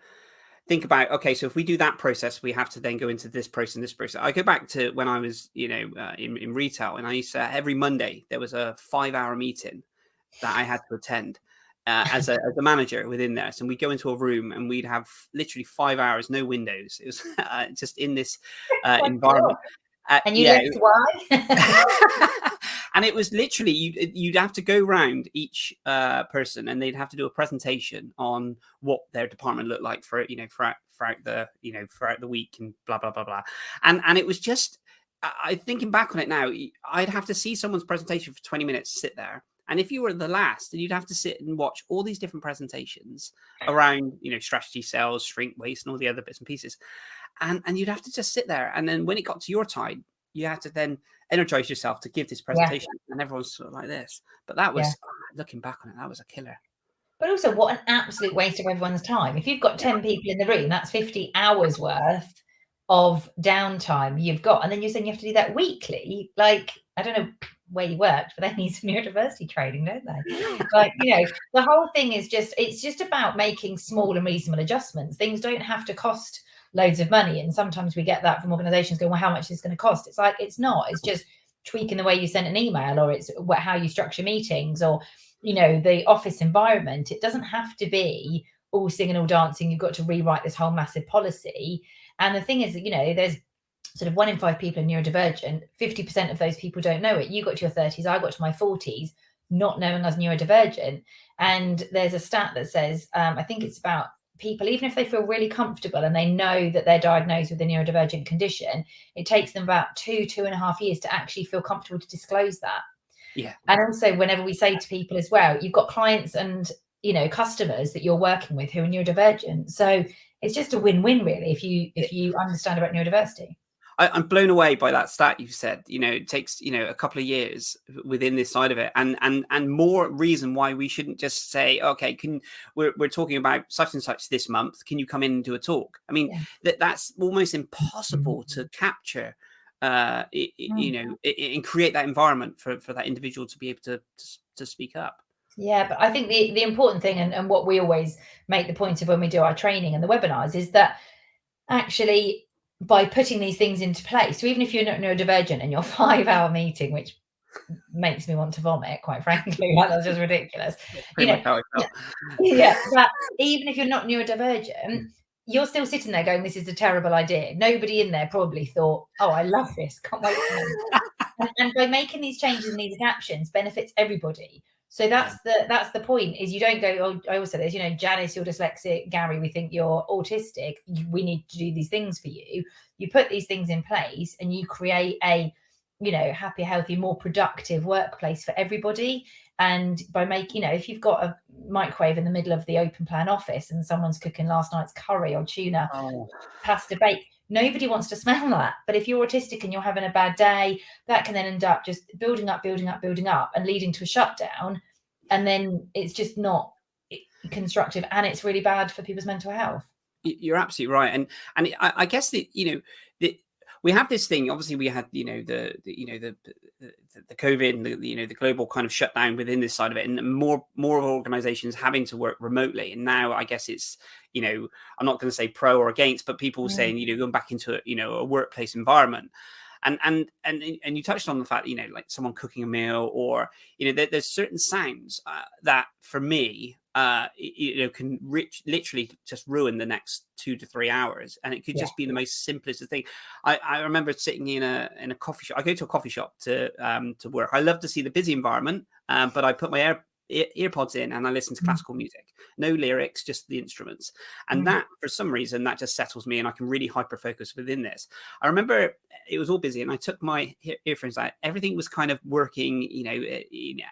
think about, okay, so if we do that process, we have to then go into this process and this process. I go back to when I was, you know, in retail, and I used to, every Monday there was a 5-hour meeting that I had to attend as a manager within there. So we'd go into a room and we'd have literally 5 hours, no windows. It was just in this environment. And you left why? And it was literally, you'd have to go round each person, and they'd have to do a presentation on what their department looked like for, you know, throughout the week, and blah blah blah blah. And it was just, I thinking back on it now, I'd have to see someone's presentation for 20 minutes, sit there, and if you were the last, then you'd have to sit and watch all these different presentations around, you know, strategy, sales, shrink, waste, and all the other bits and pieces, and you'd have to just sit there, and then when it got to your time, you have to then energize yourself to give this presentation, and everyone's sort of like this. But that was, looking back on it, that was a killer. But also, what an absolute waste of everyone's time. If you've got 10 people in the room, that's 50 hours worth of downtime you've got. And then you're saying you have to do that weekly. Like, I don't know where you worked, but they need some neurodiversity training, don't they? Like, you know, the whole thing is just, it's just about making small and reasonable adjustments. Things don't have to cost loads of money. And sometimes we get that from organizations going, well, how much is this going to cost? It's like, it's not. It's just tweaking the way you send an email, or it's how you structure meetings, or, you know, the office environment. It doesn't have to be all singing, all dancing. You've got to rewrite this whole massive policy. And the thing is that, you know, there's sort of 1 in 5 people are neurodivergent. 50% of those people don't know it. You got to your 30s, I got to my 40s, not knowing I was neurodivergent. And there's a stat that says, I think it's about people, even if they feel really comfortable and they know that they're diagnosed with a neurodivergent condition, it takes them about 2.5 years to actually feel comfortable to disclose that. Yeah. And also, whenever we say to people as well, you've got clients and, you know, customers that you're working with who are neurodivergent. So it's just a win-win, really, if you understand about neurodiversity. I'm blown away by that stat you said. You know, it takes, you know, a couple of years within this side of it, and more reason why we shouldn't just say, okay, we're talking about such and such this month. Can you come in and do a talk? I mean, that's almost impossible to capture. You know, and create that environment for that individual to be able to speak up. Yeah, but I think the important thing, and what we always make the point of when we do our training and the webinars, is that actually, by putting these things into place, so even if you're not neurodivergent and your 5-hour meeting, which makes me want to vomit, quite frankly, like, that's just ridiculous. You know, but even if you're not neurodivergent, you're still sitting there going, this is a terrible idea. Nobody in there probably thought, oh, I love this, can't wait to and by making these changes and these adaptations benefits everybody. So that's the point, is you don't go, oh, I always say this, you know, Janice, you're dyslexic, Gary, we think you're autistic, we need to do these things for you. You put these things in place and you create a, you know, happy, healthy, more productive workplace for everybody. And by making, you know, if you've got a microwave in the middle of the open plan office and someone's cooking last night's curry or tuna, pasta bake, nobody wants to smell that. But if you're autistic and you're having a bad day, that can then end up just building up and leading to a shutdown. And then it's just not constructive, and it's really bad for people's mental health. You're absolutely right. And I guess that, you know, we have this thing, obviously we had, you know, the COVID and the global kind of shutdown within this side of it, and more organizations having to work remotely. And now I guess it's, you know, I'm not going to say pro or against, but people saying, you know, going back into a workplace environment. And you touched on the fact, you know, like someone cooking a meal, or, you know, there's certain sounds that for me, you know, can literally just ruin the next 2 to 3 hours. And it could just be the most simplest thing. I remember sitting in a coffee shop. I go to a coffee shop to work. I love to see the busy environment, but I put my earpods in and I listen to classical music, no lyrics, just the instruments. And that, for some reason, that just settles me and I can really hyper focus within this. I remember it was all busy and I took my earphones out. Everything was kind of working, you know,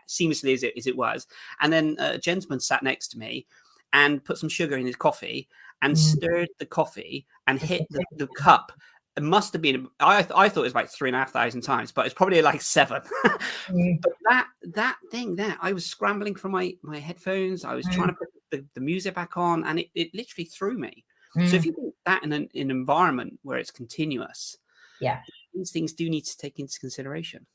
seamlessly as it was. And then a gentleman sat next to me and put some sugar in his coffee and stirred the coffee and hit the cup. It must have been, I thought it was about 3,500 times, but it's probably like 7. But that thing there, I was scrambling for my headphones. I was trying to put the music back on, and it literally threw me. So if you do that in an environment where it's continuous, these things do need to take into consideration.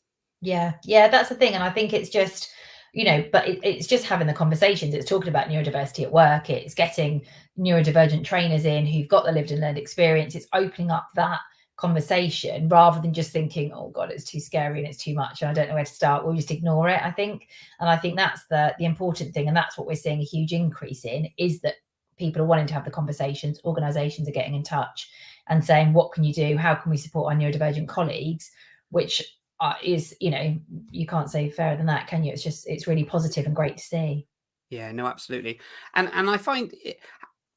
Yeah, that's the thing. And I think it's just, you know, but it's just having the conversations. It's talking about neurodiversity at work. It's getting neurodivergent trainers in who've got the lived and learned experience. It's opening up that conversation rather than just thinking, oh God, it's too scary and it's too much and I don't know where to start. We'll just ignore it, I think. And I think that's the important thing. And that's what we're seeing a huge increase in, is that people are wanting to have the conversations. Organizations are getting in touch and saying, what can you do? How can we support our neurodivergent colleagues? Which is, you know, you can't say fairer than that, can you? It's really positive and great to see. Yeah, no, absolutely. And I find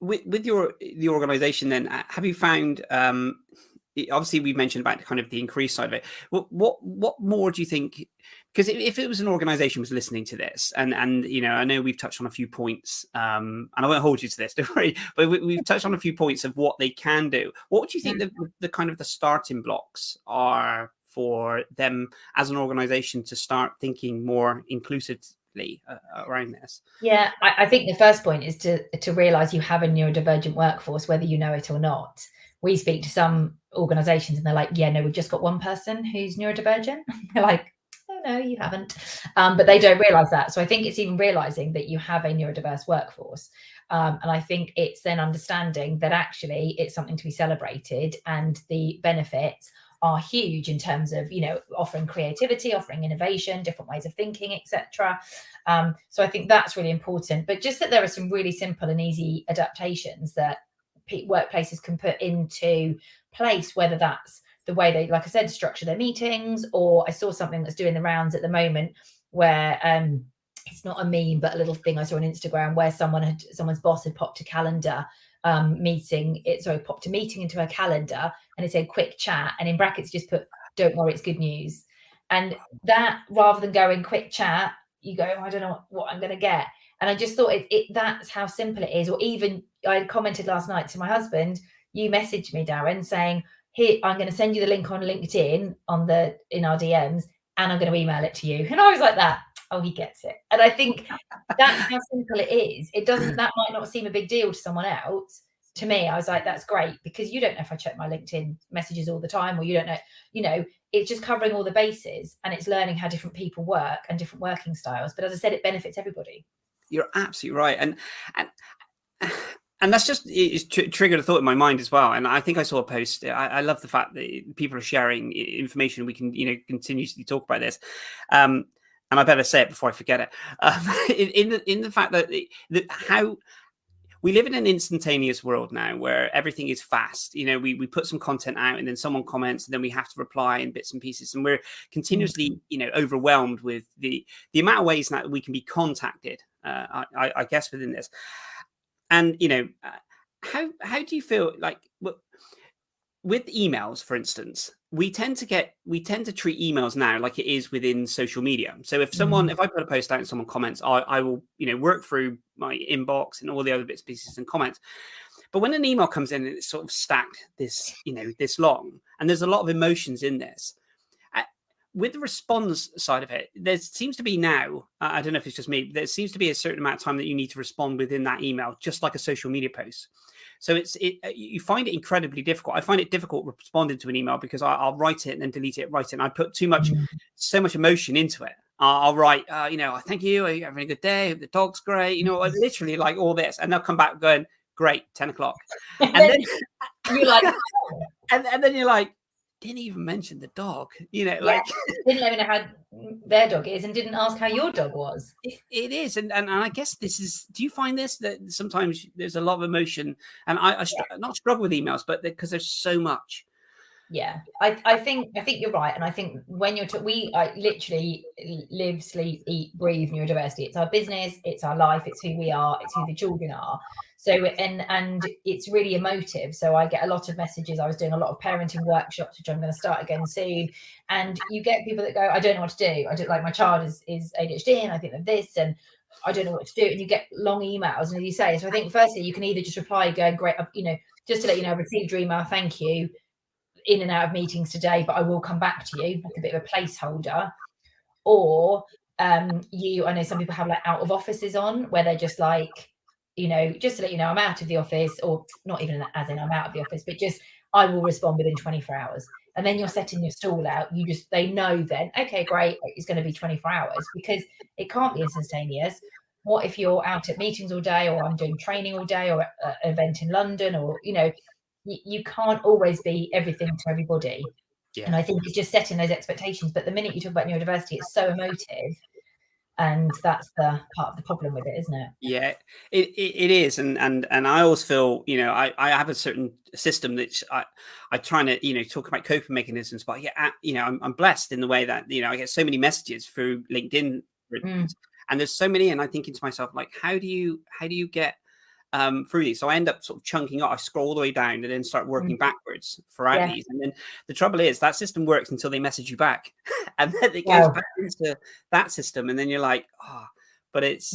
with the organization then, have you found, obviously we've mentioned about kind of the increased side of it. What more do you think? Because if it was an organization was listening to this, and you know, I know we've touched on a few points, and I won't hold you to this, don't worry, but we've touched on a few points of what they can do. What do you think the kind of the starting blocks are for them as an organization to start thinking more inclusively around this? Yeah, I think the first point is to realize you have a neurodivergent workforce, whether you know it or not. We speak to some organizations and they're like, yeah, no, we've just got one person who's neurodivergent. They're like, oh no, you haven't. But they don't realize that. So I think it's even realizing that you have a neurodiverse workforce. And I think it's then understanding that actually it's something to be celebrated, and the benefits are huge in terms of, you know, offering creativity, offering innovation, different ways of thinking, etc. So I think that's really important. But just that there are some really simple and easy adaptations that workplaces can put into place, whether that's the way they, like I said, structure their meetings, or I saw something that's doing the rounds at the moment where it's not a meme, but a little thing I saw on Instagram where someone's boss had popped a calendar popped a meeting into her calendar, and it said quick chat, and in brackets just put, don't worry, it's good news. And that, rather than going quick chat, you go, I don't know what I'm going to get. And I just thought that's how simple it is. Or even I commented last night to my husband, you messaged me, Darren, saying, here, I'm going to send you the link on LinkedIn in our DMs, and I'm going to email it to you. And I was like, oh, he gets it. And I think that's how simple it is. That might not seem a big deal to someone else. To me, I was like, that's great, because you don't know if I check my LinkedIn messages all the time, or you don't know, you know, it's just covering all the bases, and it's learning how different people work and different working styles. But as I said, it benefits everybody. You're absolutely right. And that's just, it's triggered a thought in my mind as well. And I think I saw a post. I love the fact that people are sharing information. We can, you know, continuously talk about this. And I better say it before I forget it. In the fact that how we live in an instantaneous world now, where everything is fast. You know, we put some content out, and then someone comments, and then we have to reply in bits and pieces, and we're continuously, you know, overwhelmed with the amount of ways that we can be contacted. I guess within this, and you know, how do you feel like with emails, for instance? We tend to treat emails now like it is within social media. So if I put a post out and someone comments, I will, you know, work through my inbox and all the other bits, pieces and comments. But when an email comes in and it's sort of stacked this long, and there's a lot of emotions in this, with the response side of it, there seems to be now, I don't know if it's just me, there seems to be a certain amount of time that you need to respond within that email, just like a social media post. So you find it incredibly difficult. I find it difficult responding to an email because I'll write it and then delete it, write it, and I put so much emotion into it. I'll write, you know, thank you, are you having a good day? The dog's great, you know, literally like all this, and they'll come back going, great, 10 o'clock, and then you're like, and then you're like, didn't even mention the dog, you know, like didn't even know how their dog is, and didn't ask how your dog was. It is, and I guess this is. Do you find this that sometimes there's a lot of emotion, and I not struggle with emails, but because there's so much. Yeah, I think you're right, and I think when I literally live, sleep, eat, breathe neurodiversity. It's our business, it's our life, it's who we are, it's who the children are. So and it's really emotive. So I get a lot of messages. I was doing a lot of parenting workshops, which I'm going to start again soon. And you get people that go, I don't know what to do. I don't, like, my child is ADHD, and I think of this, and I don't know what to do. And you get long emails, and as you say, so I think firstly you can either just reply going, great, you know, just to let you know, I've received your email, thank you, in and out of meetings today, but I will come back to you, like a bit of a placeholder. Or I know some people have like out of offices on, where they're just like, you know, just to let you know, I'm out of the office, or not even as in I'm out of the office, but just I will respond within 24 hours. And then you're setting your stall out. They know then, okay, great, it's going to be 24 hours, because it can't be instantaneous. What if you're out at meetings all day, or I'm doing training all day, or an event in London, or, you know, you can't always be everything to everybody. Yeah. And I think it's just setting those expectations. But the minute you talk about neurodiversity, it's so emotive. And that's the part of the problem with it, isn't it? Yeah, it is. And I always feel, you know, I have a certain system that I try to, you know, talk about coping mechanisms, but yeah, you know, I'm blessed in the way that, you know, I get so many messages through LinkedIn, and there's so many, and I'm thinking to myself, like, how do you get through these? So I end up sort of chunking up. I scroll all the way down and then start working backwards throughout these. And then the trouble is that system works until they message you back, and then it goes back into that system, and then you're like, but it's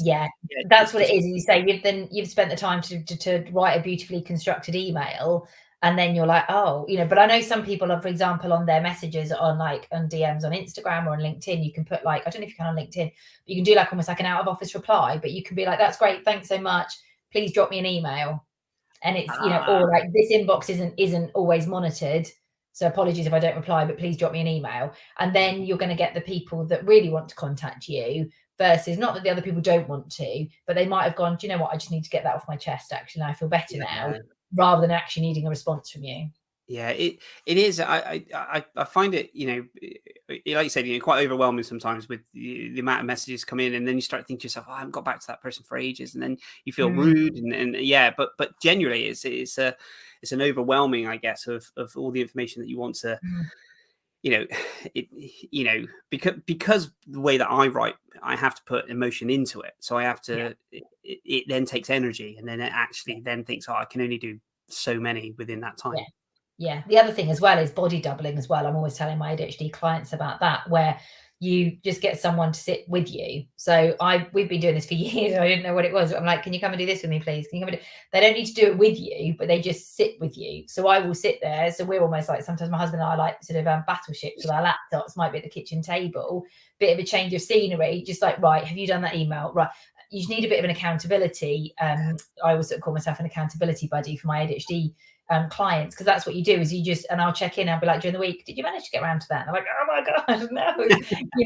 that's what it is. You say you've spent the time to write a beautifully constructed email, and then you're like, oh, you know. But I know some people are, for example, on their messages on DMs on Instagram or on LinkedIn, you can put like, I don't know if you can on LinkedIn, but you can do like almost like an out of office reply, but you can be like, that's great, thanks so much, please drop me an email. And it's, you know, or like, this inbox isn't always monitored. So apologies if I don't reply, but please drop me an email. And then you're going to get the people that really want to contact you, versus not that the other people don't want to, but they might have gone, do you know what, I just need to get that off my chest. Actually, I feel better now, rather than actually needing a response from you. Yeah, it is. I find it, like you said, quite overwhelming sometimes with the amount of messages come in, and then you start thinking to yourself, I haven't got back to that person for ages, and then you feel rude, and yeah, but generally it's an overwhelming, I guess, of all the information that you want to. Because the way that I write, I have to put emotion into it. So I have to, it then takes energy, and then it actually then thinks, I can only do so many within that time. Yeah. The other thing as well is body doubling as well. I'm always telling my ADHD clients about that, where you just get someone to sit with you. So we've been doing this for years. I didn't know what it was. I'm like, can you come and do this with me, please? Can you come and do? They don't need to do it with you, but they just sit with you. So I will sit there. So we're almost like, sometimes my husband and I like sort of battleships with our laptops, might be at the kitchen table, bit of a change of scenery, just like, right, have you done that email? Right. You just need a bit of an accountability. I always sort of call myself an accountability buddy for my ADHD clients, because that's what you do, is you just, and I'll check in, I'll be like, during the week, did you manage to get around to that? And I'm like, oh my god, no.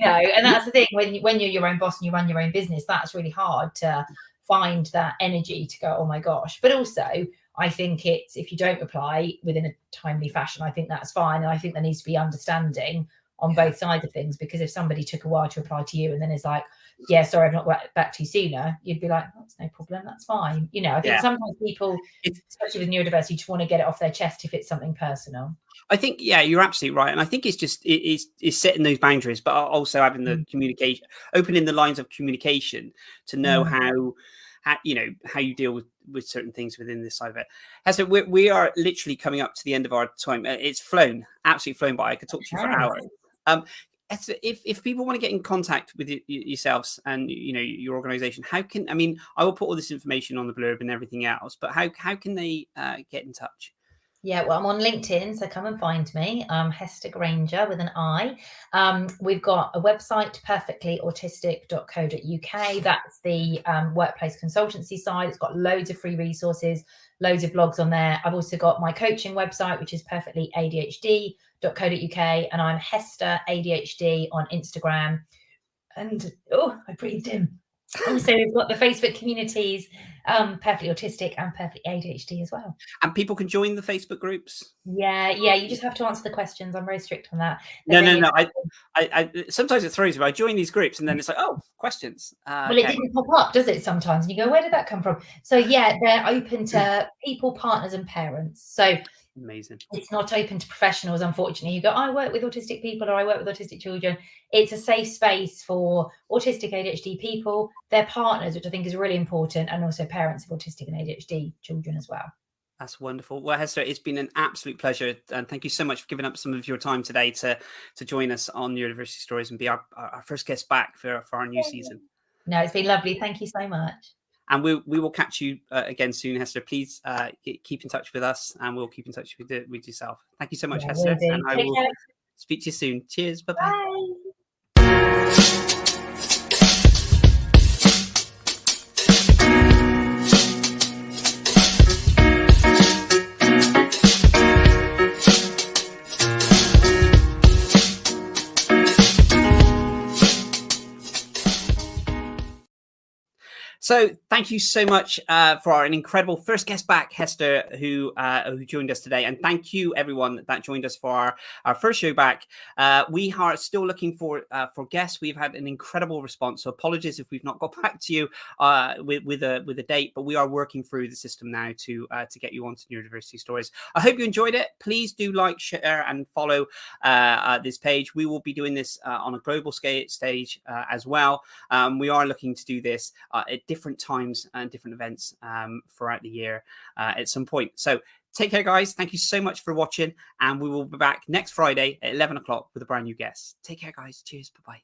And that's the thing, when you're your own boss and you run your own business, that's really hard to find that energy to go, oh my gosh. But also, I think it's, if you don't reply within a timely fashion, I think that's fine, and I think there needs to be understanding on both sides of things, because if somebody took a while to reply to you and then is like, yeah, sorry, I've not got back to you sooner, you'd be like, oh, that's no problem, that's fine. I think sometimes people, especially with neurodiversity, just want to get it off their chest if it's something personal. I think, you're absolutely right. And I think it's just, it's setting those boundaries, but also having the communication, opening the lines of communication to know how you deal with certain things within this side of it. Hester, we are literally coming up to the end of our time. It's absolutely flown by. I could talk to you for hours. If people want to get in contact with yourselves and your organization, I will put all this information on the blurb and everything else, but how can they get in touch? Yeah, well, I'm on LinkedIn, so come and find me. I'm Hester Grainger with an I. We've got a website, perfectlyautistic.co.uk. That's the workplace consultancy side. It's got loads of free resources, loads of blogs on there. I've also got my coaching website, which is perfectlyadhd.co.uk, and I'm Hester ADHD on Instagram. And I breathed in. Also, we've got the Facebook communities, Perfectly Autistic and Perfectly ADHD as well. And people can join the Facebook groups? Yeah. You just have to answer the questions. I'm very strict on that. No. I sometimes it throws me. I join these groups and then it's like, oh, questions. Well, it didn't pop up, does it, sometimes? And you go, where did that come from? So, yeah, they're open to people, partners and parents. So amazing. It's not open to professionals, unfortunately. You go, I work with autistic people or I work with autistic children. It's a safe space for autistic ADHD people, their partners, which I think is really important, and also parents of autistic and ADHD children as well. That's wonderful. Well, Hester, it's been an absolute pleasure. And thank you so much for giving up some of your time today to join us on Neurodiversity Stories and be our first guest back for our new season. No, it's been lovely. Thank you so much. And we will catch you again soon, Hester. Please keep in touch with us, and we'll keep in touch with yourself. Thank you so much, Hester. And I will speak to you soon. Cheers. Bye-bye. Bye. So thank you so much for an incredible first guest back, Hester, who joined us today. And thank you, everyone that joined us for our first show back. We are still looking for guests. We've had an incredible response. So apologies if we've not got back to you with a date, but we are working through the system now to get you onto Neurodiversity Stories. I hope you enjoyed it. Please do like, share, and follow this page. We will be doing this on a global stage as well. We are looking to do this at different times and different events throughout the year at some point. So take care, guys. Thank you so much for watching, and we will be back next Friday at 11 o'clock with a brand new guest. Take care, guys. Cheers. Bye-bye.